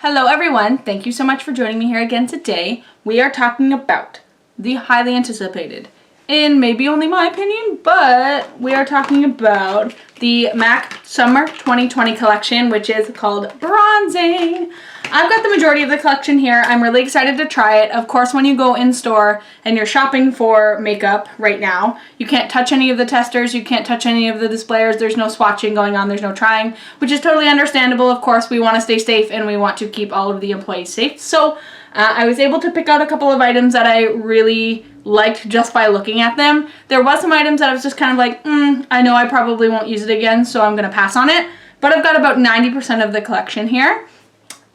Hello everyone, thank you so much for joining me here again today. We are talking about the highly anticipated, in maybe only my opinion, but we are talking about the MAC Summer 2020 collection, which is called Bronzing. I've got the majority of the collection here. I'm really excited to try it. Of course, when you go in store and you're shopping for makeup right now, you can't touch any of the testers, you can't touch any of the displayers, there's no swatching going on, there's no trying, which is totally understandable. Of course, we want to stay safe and we want to keep all of the employees safe. So I was able to pick out a couple of items that I really liked just by looking at them. There was some items that I was just kind of like, I know I probably won't use it again, so I'm going to pass on it. But I've got about 90% of the collection here.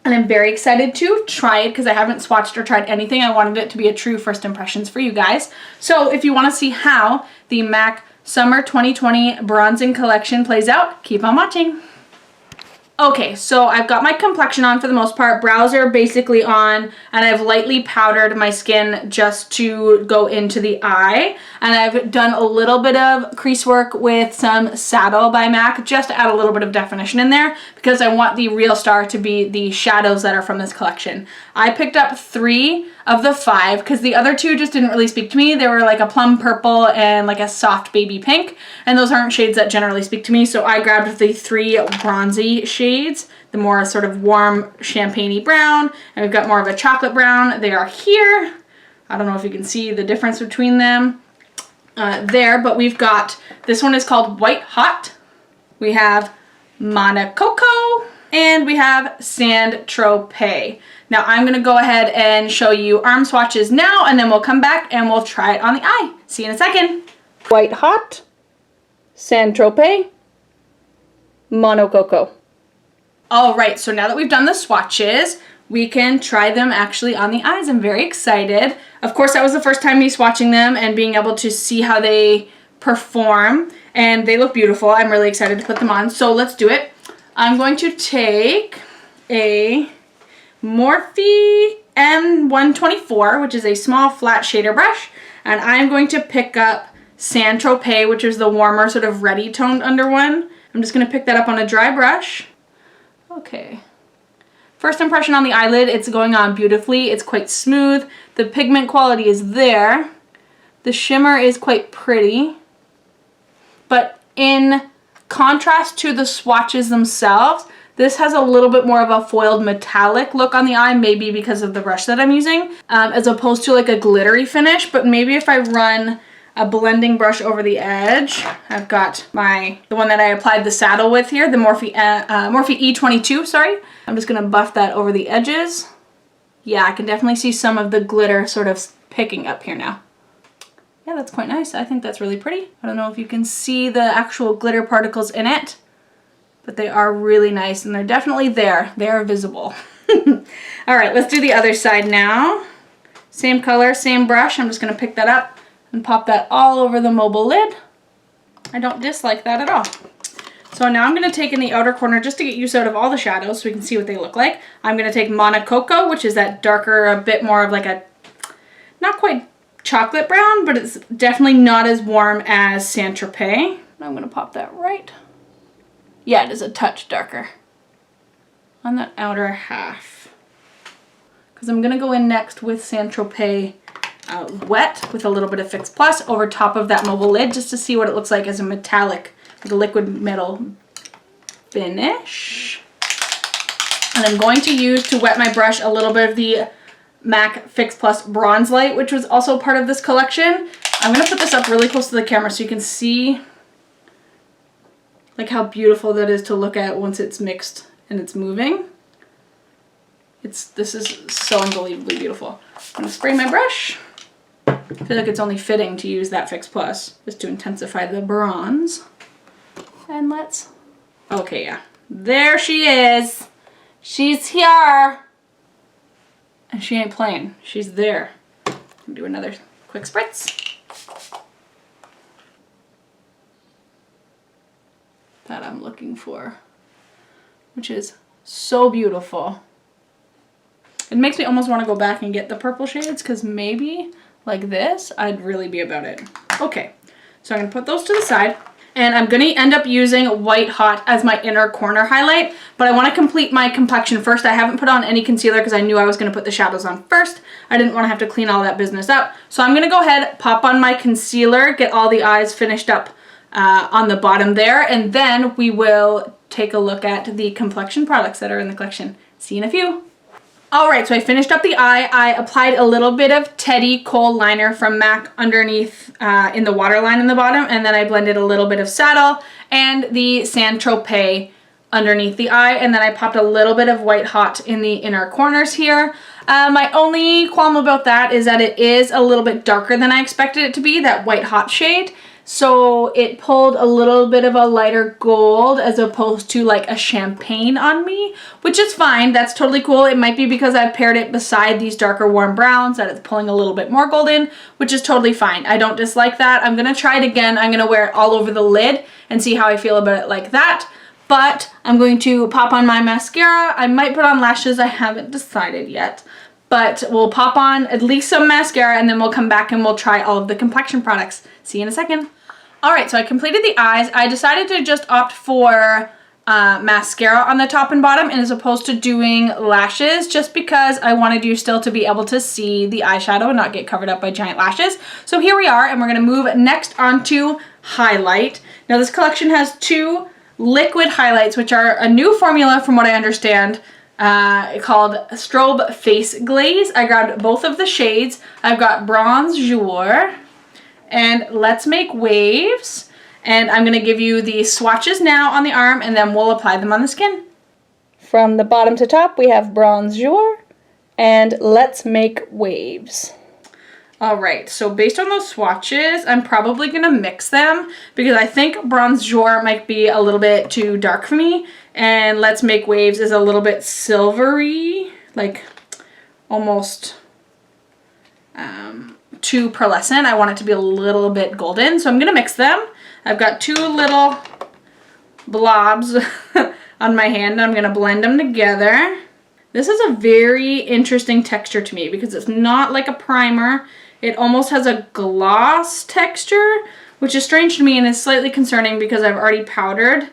And I'm very excited to try it because I haven't swatched or tried anything. I wanted it to be a true first impressions for you guys. So if you want to see how the MAC Summer 2020 Bronzing collection plays out, keep on watching. Okay, so I've got my complexion on for the most part. Brows are basically on, and I've lightly powdered my skin just to go into the eye. And I've done a little bit of crease work with some Saddle by MAC, just to add a little bit of definition in there, because I want the real star to be the shadows that are from this collection. I picked up 3 of the 5 because the other 2 just didn't really speak to me. They were like a plum purple and like a soft baby pink, and those aren't shades that generally speak to me, so I grabbed the 3 bronzy shades, the more sort of warm champagne-y brown, and we've got more of a chocolate brown. They are here. I don't know if you can see the difference between them there, but we've got, this one is called White Hot. We have Monacoco, and we have Saint Tropez. Now I'm going to go ahead and show you arm swatches now, and then we'll come back and we'll try it on the eye. See you in a second. White Hot, Saint Tropez, Monacoco. All right, so now that we've done the swatches, we can try them actually on the eyes. I'm very excited. Of course, that was the first time me swatching them and being able to see how they perform, and they look beautiful. I'm really excited to put them on, so let's do it. I'm going to take a Morphe M124, which is a small flat shader brush, and I'm going to pick up Saint Tropez, which is the warmer sort of reddy toned under one. I'm just going to pick that up on a dry brush. Okay. First impression on the eyelid, it's going on beautifully. It's quite smooth. The pigment quality is there. The shimmer is quite pretty. But in contrast to the swatches themselves, this has a little bit more of a foiled metallic look on the eye, maybe because of the brush that I'm using, as opposed to like a glittery finish. But maybe if I run a blending brush over the edge, I've got the one that I applied the Saddle with here, the Morphe E22, sorry. I'm just gonna buff that over the edges. Yeah, I can definitely see some of the glitter sort of picking up here now. Yeah, that's quite nice. I think that's really pretty. I don't know if you can see the actual glitter particles in it, but they are really nice, and they're definitely there. They are visible. All right, let's do the other side now. Same color, same brush. I'm just gonna pick that up and pop that all over the mobile lid. I don't dislike that at all. So now I'm gonna take in the outer corner just to get use out of all the shadows so we can see what they look like. I'm gonna take Monacoco, which is that darker, a bit more of like a, not quite chocolate brown, but it's definitely not as warm as Saint Tropez. I'm gonna pop that right. Yeah, it is a touch darker on that outer half. Because I'm gonna go in next with Saint Tropez wet with a little bit of Fix Plus over top of that mobile lid just to see what it looks like as a metallic, like a liquid metal finish. And I'm going to use, to wet my brush, a little bit of the MAC Fix Plus Bronze Light, which was also part of this collection. I'm going to put this up really close to the camera so you can see like how beautiful that is to look at once it's mixed and it's moving. This is so unbelievably beautiful. I'm going to spray my brush. I feel like it's only fitting to use that Fix Plus just to intensify the bronze. And let's, okay, yeah. There she is. She's here. And she ain't playing. She's there. Do another quick spritz. That I'm looking for, which is so beautiful. It makes me almost want to go back and get the purple shades, because maybe like this, I'd really be about it. Okay, so I'm going to put those to the side. And I'm going to end up using White Hot as my inner corner highlight, but I want to complete my complexion first. I haven't put on any concealer because I knew I was going to put the shadows on first. I didn't want to have to clean all that business up. So I'm going to go ahead, pop on my concealer, get all the eyes finished up on the bottom there, and then we will take a look at the complexion products that are in the collection. See you in a few. Alright, so I finished up the eye. I applied a little bit of Teddy Kohl liner from MAC underneath in the waterline in the bottom, and then I blended a little bit of Saddle and the Saint Tropez underneath the eye, and then I popped a little bit of White Hot in the inner corners here. My only qualm about that is that it is a little bit darker than I expected it to be, that White Hot shade. So it pulled a little bit of a lighter gold as opposed to like a champagne on me, which is fine. That's totally cool. It might be because I've paired it beside these darker warm browns that it's pulling a little bit more golden, which is totally fine. I don't dislike that. I'm going to try it again. I'm going to wear it all over the lid and see how I feel about it like that. But I'm going to pop on my mascara. I might put on lashes. I haven't decided yet. But we'll pop on at least some mascara and then we'll come back and we'll try all of the complexion products. See you in a second. Alright, so I completed the eyes. I decided to just opt for mascara on the top and bottom and as opposed to doing lashes just because I wanted you still to be able to see the eyeshadow and not get covered up by giant lashes. So here we are and we're going to move next onto highlight. Now this collection has two liquid highlights which are a new formula from what I understand. Called Strobe Face Glaze. I grabbed both of the shades. I've got Bronze Jour and Let's Make Waves. And I'm going to give you the swatches now on the arm and then we'll apply them on the skin. From the bottom to top we have Bronze Jour and Let's Make Waves. Alright, so based on those swatches, I'm probably going to mix them because I think Bronze Jour might be a little bit too dark for me and Let's Make Waves is a little bit silvery, like almost too pearlescent. I want it to be a little bit golden, so I'm going to mix them. I've got two little blobs on my hand. I'm going to blend them together. This is a very interesting texture to me because it's not like a primer. It almost has a gloss texture, which is strange to me and is slightly concerning because I've already powdered.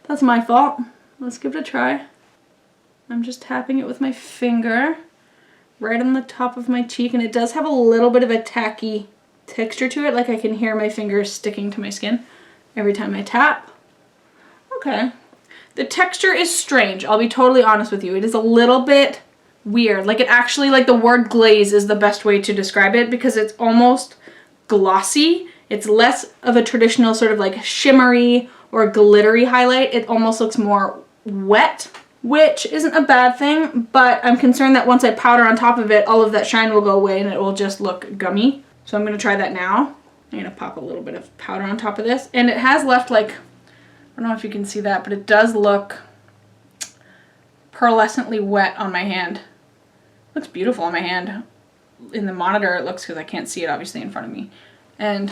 That's my fault. Let's give it a try. I'm just tapping it with my finger right on the top of my cheek, and it does have a little bit of a tacky texture to it, like I can hear my fingers sticking to my skin every time I tap. Okay. The texture is strange, I'll be totally honest with you. It is a little bit weird. Like it actually, like the word glaze is the best way to describe it because it's almost glossy. It's less of a traditional sort of like shimmery or glittery highlight. It almost looks more wet, which isn't a bad thing, but I'm concerned that once I powder on top of it, all of that shine will go away and it will just look gummy. So I'm going to try that now. I'm going to pop a little bit of powder on top of this. And it has left like, I don't know if you can see that, but it does look pearlescently wet on my hand. It looks beautiful on my hand. In the monitor it looks, because I can't see it obviously in front of me. And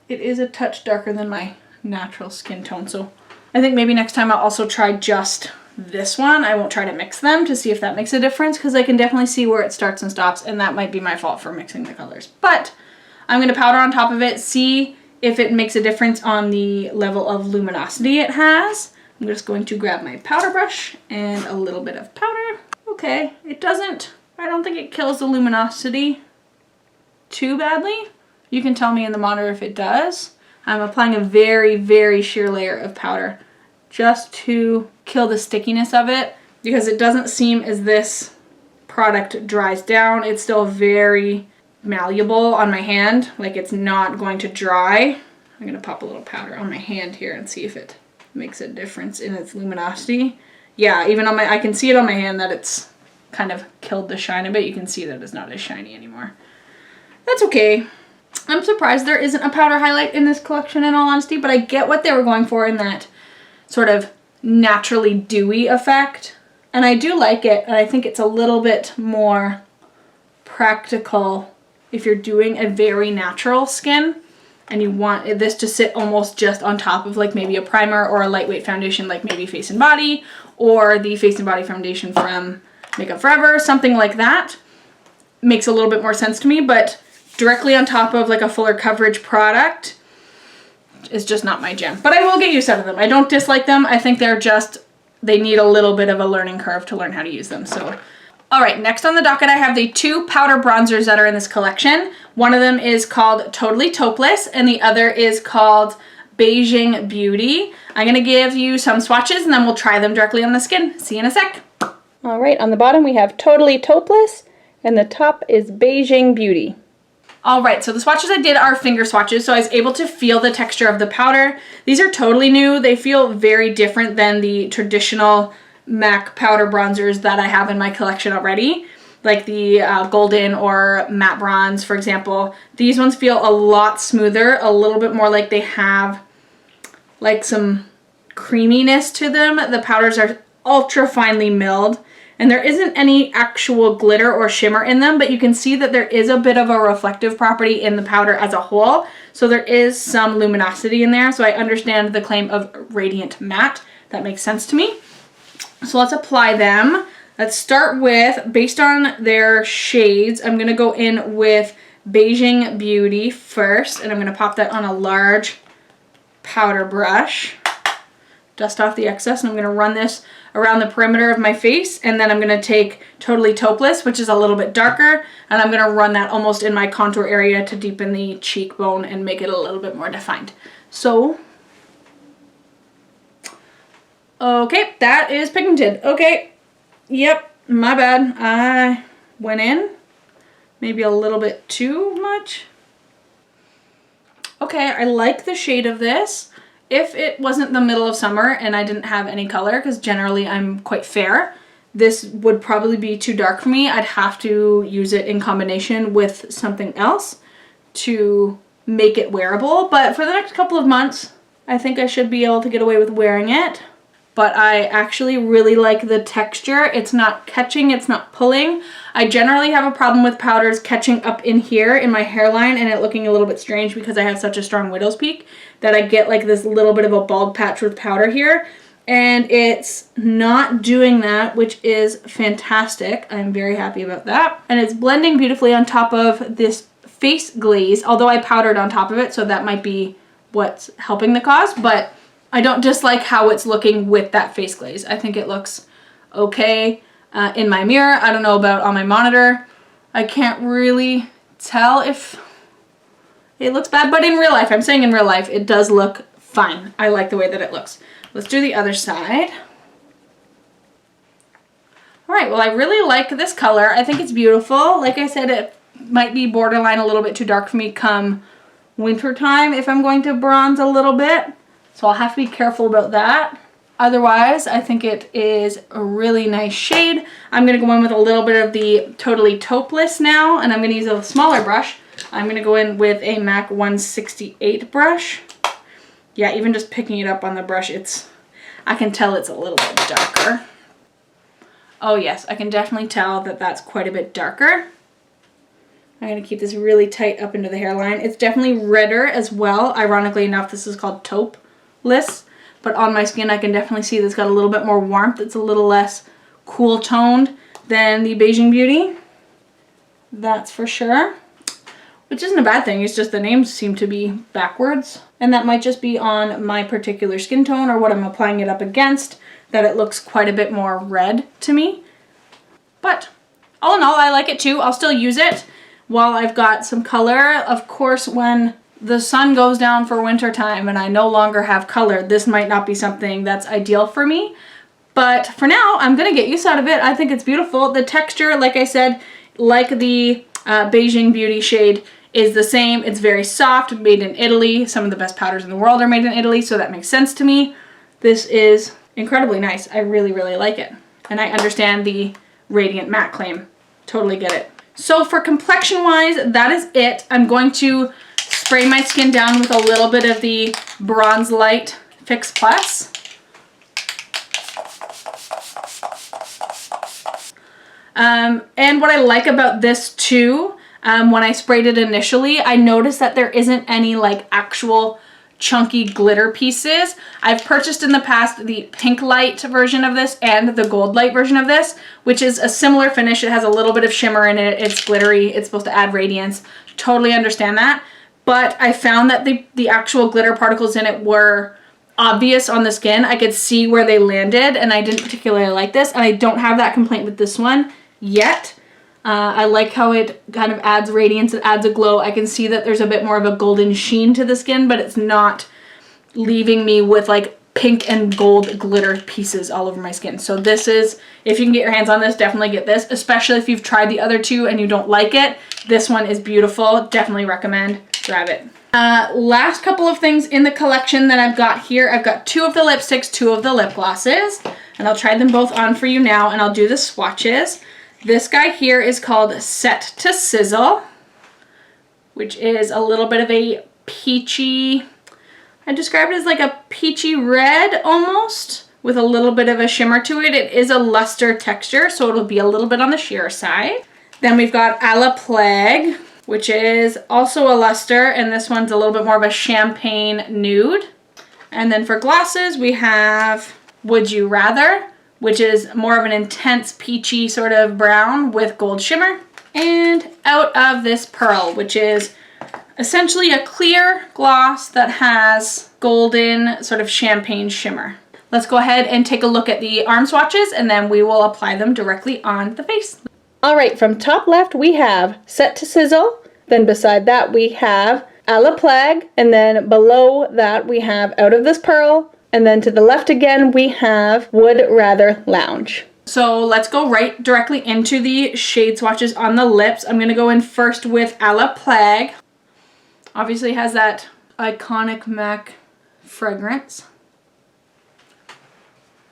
it is a touch darker than my natural skin tone, so I think maybe next time I'll also try just this one. I won't try to mix them to see if that makes a difference because I can definitely see where it starts and stops, and that might be my fault for mixing the colors. But I'm going to powder on top of it, see if it makes a difference on the level of luminosity it has. I'm just going to grab my powder brush and a little bit of powder. Okay, it doesn't, I don't think it kills the luminosity too badly. You can tell me in the monitor if it does. I'm applying a very, very sheer layer of powder just to kill the stickiness of it because it doesn't seem as this product dries down. It's still very malleable on my hand, like it's not going to dry. I'm going to pop a little powder on my hand here and see if it makes a difference in its luminosity. Yeah, even on my, I can see it on my hand that it's kind of killed the shine a bit. You can see that it's not as shiny anymore. That's okay. I'm surprised there isn't a powder highlight in this collection in all honesty, but I get what they were going for in that sort of naturally dewy effect. And I do like it, and I think it's a little bit more practical if you're doing a very natural skin and you want this to sit almost just on top of like maybe a primer or a lightweight foundation like maybe Face and Body or the Face and Body foundation from Makeup Forever, something like that. Makes a little bit more sense to me, but directly on top of like a fuller coverage product is just not my jam. But I will get used out of them. I don't dislike them. I think they need a little bit of a learning curve to learn how to use them. So, all right, next on the docket, I have the 2 powder bronzers that are in this collection. One of them is called Totally Taupeless, and the other is called Beijing Beauty. I'm gonna give you some swatches and then we'll try them directly on the skin. See you in a sec. All right, on the bottom we have Totally Taupeless, and the top is Beijing Beauty. All right, so the swatches I did are finger swatches, so I was able to feel the texture of the powder. These are totally new. They feel very different than the traditional MAC powder bronzers that I have in my collection already, like the golden or matte bronze, for example. These ones feel a lot smoother, a little bit more like they have like some creaminess to them. The powders are ultra finely milled, and there isn't any actual glitter or shimmer in them, but you can see that there is a bit of a reflective property in the powder as a whole. So there is some luminosity in there. So I understand the claim of radiant matte. That makes sense to me. So let's apply them. Let's start with, based on their shades, I'm gonna go in with Beijing Beauty first, and I'm gonna pop that on a large powder brush. Dust off the excess, and I'm gonna run this around the perimeter of my face, and then I'm gonna take Totally Taupeless, which is a little bit darker, and I'm gonna run that almost in my contour area to deepen the cheekbone and make it a little bit more defined. So, okay, that is pigmented. Okay, yep, my bad. I went in maybe a little bit too much. Okay, I like the shade of this. If it wasn't the middle of summer and I didn't have any color, because generally I'm quite fair, this would probably be too dark for me. I'd have to use it in combination with something else to make it wearable. But for the next couple of months, I think I should be able to get away with wearing it. But I actually really like the texture. It's not catching, it's not pulling. I generally have a problem with powders catching up in here in my hairline and it looking a little bit strange because I have such a strong widow's peak that I get like this little bit of a bald patch with powder here. And it's not doing that, which is fantastic. I'm very happy about that. And it's blending beautifully on top of this face glaze, although I powdered on top of it, so that might be what's helping the cause, but I don't dislike how it's looking with that face glaze. I think it looks okay in my mirror. I don't know about on my monitor. I can't really tell if it looks bad, but in real life, I'm saying in real life, it does look fine. I like the way that it looks. Let's do the other side. All right, well, I really like this color. I think it's beautiful. Like I said, it might be borderline a little bit too dark for me come winter time if I'm going to bronze a little bit. So I'll have to be careful about that. Otherwise, I think it is a really nice shade. I'm gonna go in with a little bit of the Totally Taupeless now, and I'm gonna use a smaller brush. I'm gonna go in with a MAC 168 brush. Yeah, even just picking it up on the brush, I can tell it's a little bit darker. Oh yes, I can definitely tell that that's quite a bit darker. I'm gonna keep this really tight up into the hairline. It's definitely redder as well. Ironically enough, this is called Taupeless, but on my skin I can definitely see that's got a little bit more warmth. It's a little less cool toned than the Beijing Beauty. That's for sure. Which isn't a bad thing, it's just the names seem to be backwards. And that might just be on my particular skin tone or what I'm applying it up against, that it looks quite a bit more red to me. But all in all, I like it too. I'll still use it while I've got some color. Of course, when the sun goes down for winter time and I no longer have color, this might not be something that's ideal for me. But for now, I'm gonna get use out of it. I think it's beautiful. The texture, like I said, like the Beijing Beauty shade, is the same. It's very soft, made in Italy. Some of the best powders in the world are made in Italy, so that makes sense to me. This is incredibly nice. I really, really like it. And I understand the radiant matte claim. Totally get it. So for complexion-wise, that is it. I'm going to spray my skin down with a little bit of the Bronze Light Fix Plus. And what I like about this too, when I sprayed it initially, I noticed that there isn't any like actual chunky glitter pieces. I've purchased in the past the pink light version of this and the gold light version of this, which is a similar finish. It has a little bit of shimmer in it. It's glittery. It's supposed to add radiance. Totally understand that. but I found that the actual glitter particles in it were obvious on the skin. I could see where they landed, and I didn't particularly like this, and I don't have that complaint with this one yet. I like how it kind of adds radiance, it adds a glow. I can see that there's a bit more of a golden sheen to the skin, but it's not leaving me with like pink and gold glitter pieces all over my skin. So this is, if you can get your hands on this, definitely get this, especially if you've tried the other two and you don't like it. This one is beautiful. Definitely recommend. Grab it. Last couple of things in the collection that I've got here. I've got 2 of the lipsticks, 2 of the lip glosses, and I'll try them both on for you now, and I'll do the swatches. This guy here is called Set to Sizzle, which is a little bit of a peachy, I describe it as like a peachy red almost, with a little bit of a shimmer to it. It is a luster texture, so it'll be a little bit on the sheer side. Then we've got A La Plague, which is also a luster, and this one's a little bit more of a champagne nude. And then for glosses, we have Would You Rather, which is more of an intense peachy sort of brown with gold shimmer. And Out of This Pearl, which is essentially a clear gloss that has golden sort of champagne shimmer. Let's go ahead and take a look at the arm swatches, and then we will apply them directly on the face. All right, from top left we have Set to Sizzle, then beside that we have A La Plague, and then below that we have Out of This Pearl, and then to the left again we have Would Rather Lounge. So let's go right directly into the shade swatches on the lips. I'm gonna go in first with A La Plague. Obviously has that iconic MAC fragrance.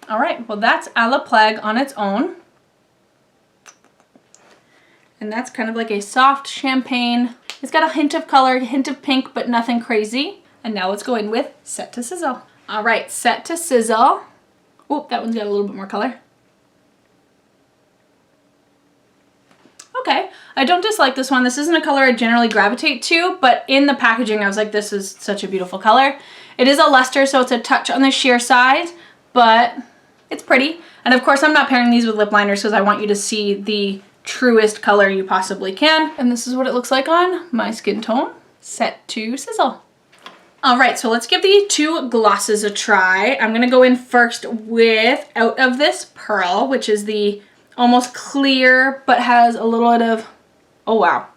All right, well that's A La Plague on its own. And that's kind of like a soft champagne. It's got a hint of color, a hint of pink, but nothing crazy. And now let's go in with Set to Sizzle. All right, Set to Sizzle. Oh, that one's got a little bit more color. Okay, I don't dislike this one. This isn't a color I generally gravitate to, but in the packaging I was like, this is such a beautiful color. It is a luster, so it's a touch on the sheer side, but it's pretty. And of course I'm not pairing these with lip liners because I want you to see the truest color you possibly can. And this is what it looks like on my skin tone. Set to Sizzle. All right, so let's give the 2 glosses a try. I'm gonna go in first with Out of This Pearl, which is the almost clear, but has a little bit of, oh wow,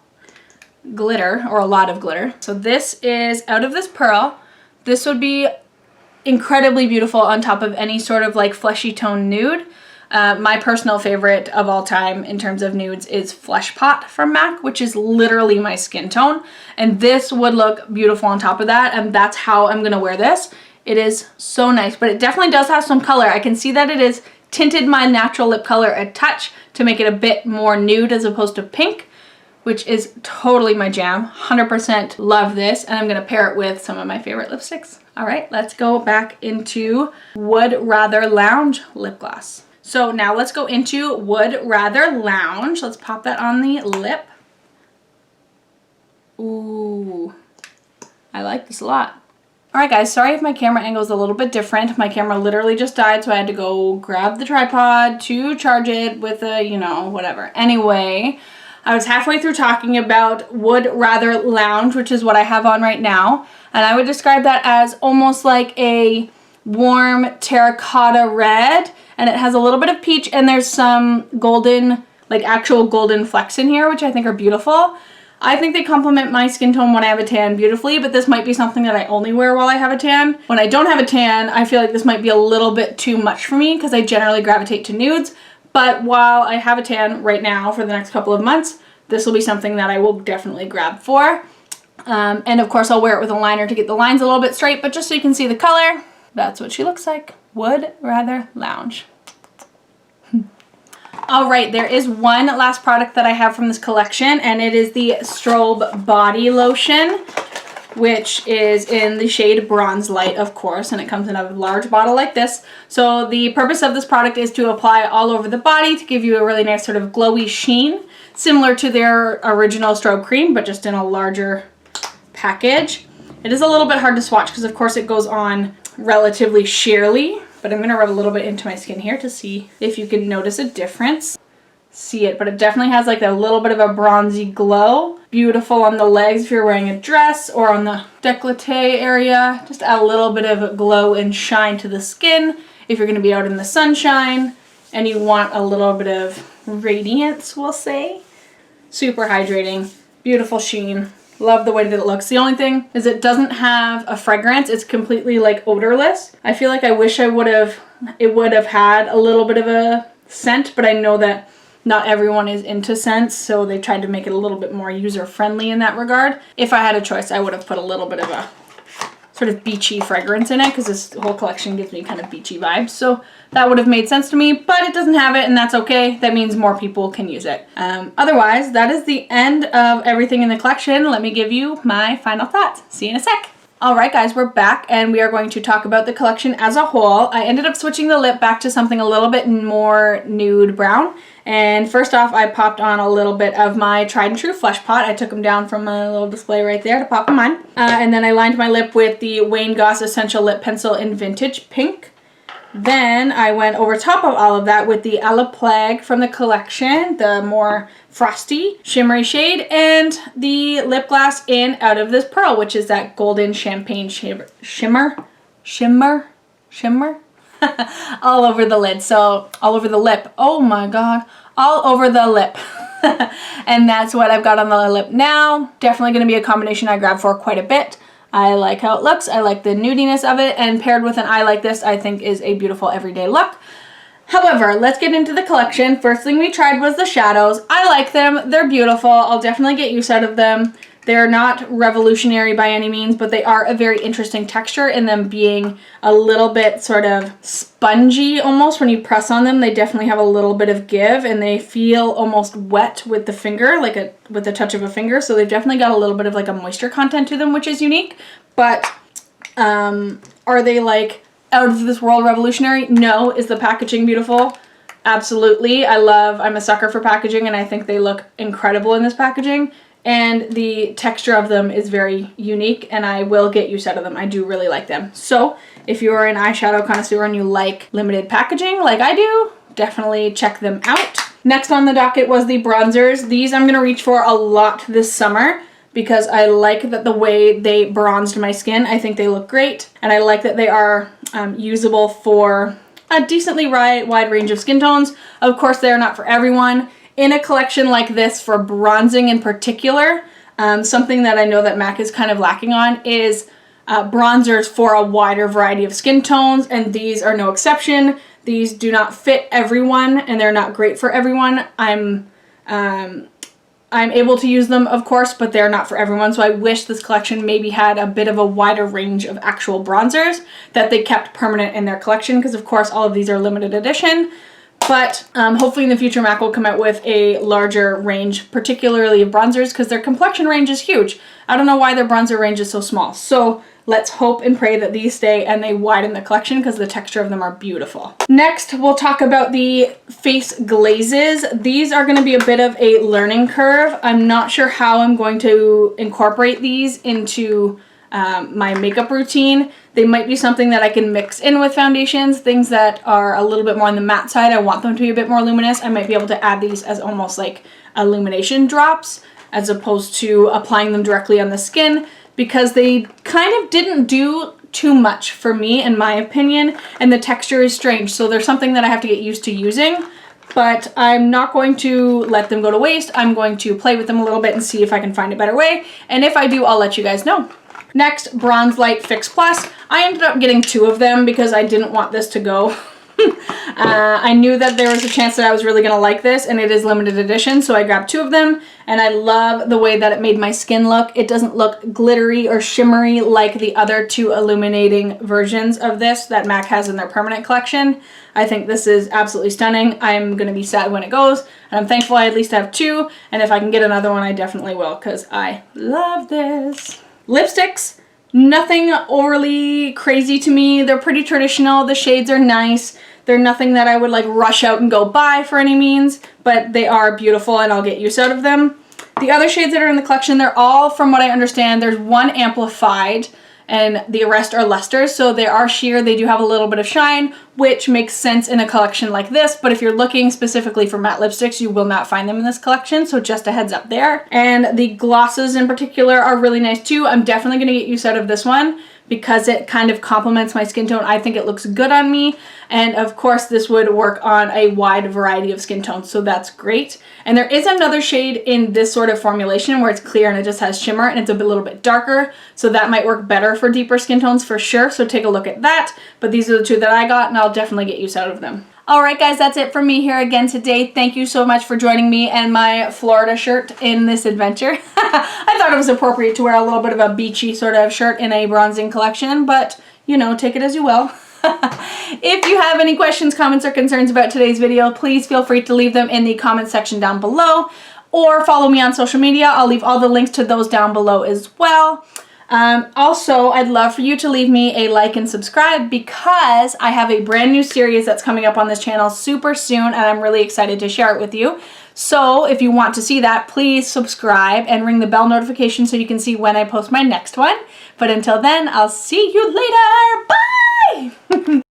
glitter, or a lot of glitter. So this is Out of This Pearl. This would be incredibly beautiful on top of any sort of like fleshy tone nude. My personal favorite of all time in terms of nudes is Flesh Pot from MAC, which is literally my skin tone. And this would look beautiful on top of that, and that's how I'm gonna wear this. It is so nice, but it definitely does have some color. I can see that it is tinted my natural lip color a touch to make it a bit more nude as opposed to pink, which is totally my jam. 100% love this, and I'm gonna pair it with some of my favorite lipsticks. All right, let's go back into Would Rather Lounge lip gloss. So now let's go into Would Rather Lounge. Let's pop that on the lip. Ooh, I like this a lot. All right guys, sorry if my camera angle is a little bit different. My camera literally just died, so I had to go grab the tripod to charge it with a, you know, whatever. Anyway, I was halfway through talking about Would Rather Lounge, which is what I have on right now. And I would describe that as almost like a warm terracotta red. And it has a little bit of peach, and there's some golden, like actual golden flecks in here, which I think are beautiful. I think they complement my skin tone when I have a tan beautifully, but this might be something that I only wear while I have a tan. When I don't have a tan, I feel like this might be a little bit too much for me because I generally gravitate to nudes. But while I have a tan right now for the next couple of months, this will be something that I will definitely grab for. And of course I'll wear it with a liner to get the lines a little bit straight, but just so you can see the color, that's what she looks like. Would Rather Lounge. All right, there is one last product that I have from this collection, and it is the Strobe Body Lotion, which is in the shade Bronze Light, of course, and it comes in a large bottle like this. So the purpose of this product is to apply all over the body to give you a really nice sort of glowy sheen, similar to their original strobe cream, but just in a larger package. It is a little bit hard to swatch because, of course, it goes on relatively sheerly, but I'm going to rub a little bit into my skin here to see if you can notice a difference. see it, but it definitely has like a little bit of a bronzy glow. Beautiful on the legs if you're wearing a dress, or on the décolleté area. Just add a little bit of glow and shine to the skin if you're going to be out in the sunshine and you want a little bit of radiance, we'll say. Super hydrating, beautiful sheen. Love the way that it looks. The only thing is it doesn't have a fragrance. It's completely like odorless. I feel like I wish it would have had a little bit of a scent, but I know that not everyone is into scents, so they tried to make it a little bit more user-friendly in that regard. If I had a choice, I would have put a little bit of a sort of beachy fragrance in it, because this whole collection gives me kind of beachy vibes. So that would have made sense to me, but it doesn't have it, and that's okay. That means more people can use it. Otherwise, that is the end of everything in the collection. Let me give you my final thoughts. See you in a sec. All right, guys, we're back, and we are going to talk about the collection as a whole. I ended up switching the lip back to something a little bit more nude brown. And first off, I popped on a little bit of my tried and true Flesh Pot. I took them down from my little display right there to pop them on. And then I lined my lip with the Wayne Goss Essential Lip Pencil in Vintage Pink. Then I went over top of all of that with the A La Plague from the collection, the more frosty, shimmery shade, and the lip gloss in Out of This Pearl, which is that golden champagne shimmer. All over the lid, so all over the lip. Oh my god, all over the lip. And that's what I've got on the lip now. Definitely going to be a combination I grab for quite a bit. I like how it looks, I like the nudiness of it, and paired with an eye like this, I think is a beautiful everyday look. However, let's get into the collection. First thing we tried was the shadows. I like them, they're beautiful, I'll definitely get use out of them. They're not revolutionary by any means, but they are a very interesting texture in them being a little bit sort of spongy almost. When you press on them, they definitely have a little bit of give, and they feel almost wet with the finger, like with the touch of a finger. So they've definitely got a little bit of like a moisture content to them, which is unique. But are they like out of this world revolutionary? No. Is the packaging beautiful? Absolutely. I'm a sucker for packaging, and I think they look incredible in this packaging. And the texture of them is very unique, and I will get use out of them. I do really like them. So if you are an eyeshadow connoisseur and you like limited packaging like I do, definitely check them out. Next on the docket was the bronzers. These I'm going to reach for a lot this summer because I like that the way they bronzed my skin. I think they look great, and I like that they are usable for a decently wide range of skin tones. Of course, they are not for everyone. In a collection like this, for bronzing in particular, something that I know that MAC is kind of lacking on is bronzers for a wider variety of skin tones, and these are no exception. These do not fit everyone, and they're not great for everyone. I'm able to use them, of course, but they're not for everyone, so I wish this collection maybe had a bit of a wider range of actual bronzers that they kept permanent in their collection, because of course all of these are limited edition. But hopefully in the future MAC will come out with a larger range, particularly of bronzers, because their complexion range is huge. I don't know why their bronzer range is so small. So let's hope and pray that these stay and they widen the collection, because the texture of them are beautiful. Next, we'll talk about the face glazes. These are going to be a bit of a learning curve. I'm not sure how I'm going to incorporate these into my makeup routine. They might be something that I can mix in with foundations, things that are a little bit more on the matte side. I want them to be a bit more luminous. I might be able to add these as almost like illumination drops as opposed to applying them directly on the skin, because they kind of didn't do too much for me in my opinion, and the texture is strange. So there's something that I have to get used to using, but I'm not going to let them go to waste. I'm going to play with them a little bit and see if I can find a better way. And if I do, I'll let you guys know. Next, Bronze Light Fix Plus. I ended up getting 2 of them because I didn't want this to go. I knew that there was a chance that I was really going to like this, and it is limited edition, so I grabbed 2 of them, and I love the way that it made my skin look. It doesn't look glittery or shimmery like the other 2 illuminating versions of this that MAC has in their permanent collection. I think this is absolutely stunning. I'm going to be sad when it goes, and I'm thankful I at least have 2, and if I can get another one, I definitely will, because I love this. Lipsticks, nothing overly crazy to me. They're pretty traditional. The shades are nice. They're nothing that I would like rush out and go buy for any means, but they are beautiful and I'll get use out of them. The other shades that are in the collection, they're all, from what I understand, there's one amplified and the rest are lusters. So they are sheer, they do have a little bit of shine, which makes sense in a collection like this. But if you're looking specifically for matte lipsticks, you will not find them in this collection. So just a heads up there. And the glosses in particular are really nice too. I'm definitely gonna get use out of this one because it kind of complements my skin tone. I think it looks good on me. And of course this would work on a wide variety of skin tones, so that's great. And there is another shade in this sort of formulation where it's clear and it just has shimmer and it's a little bit darker, so that might work better for deeper skin tones for sure, so take a look at that. But these are the two that I got and I'll definitely get use out of them. Alright guys, that's it for me here again today. Thank you so much for joining me and my Florida shirt in this adventure. I thought it was appropriate to wear a little bit of a beachy sort of shirt in a bronzing collection, but you know, take it as you will. If you have any questions, comments, or concerns about today's video, please feel free to leave them in the comment section down below, or follow me on social media. I'll leave all the links to those down below as well. Also, I'd love for you to leave me a like and subscribe because I have a brand new series that's coming up on this channel super soon and I'm really excited to share it with you. So if you want to see that, please subscribe and ring the bell notification so you can see when I post my next one. But until then, I'll see you later. Bye!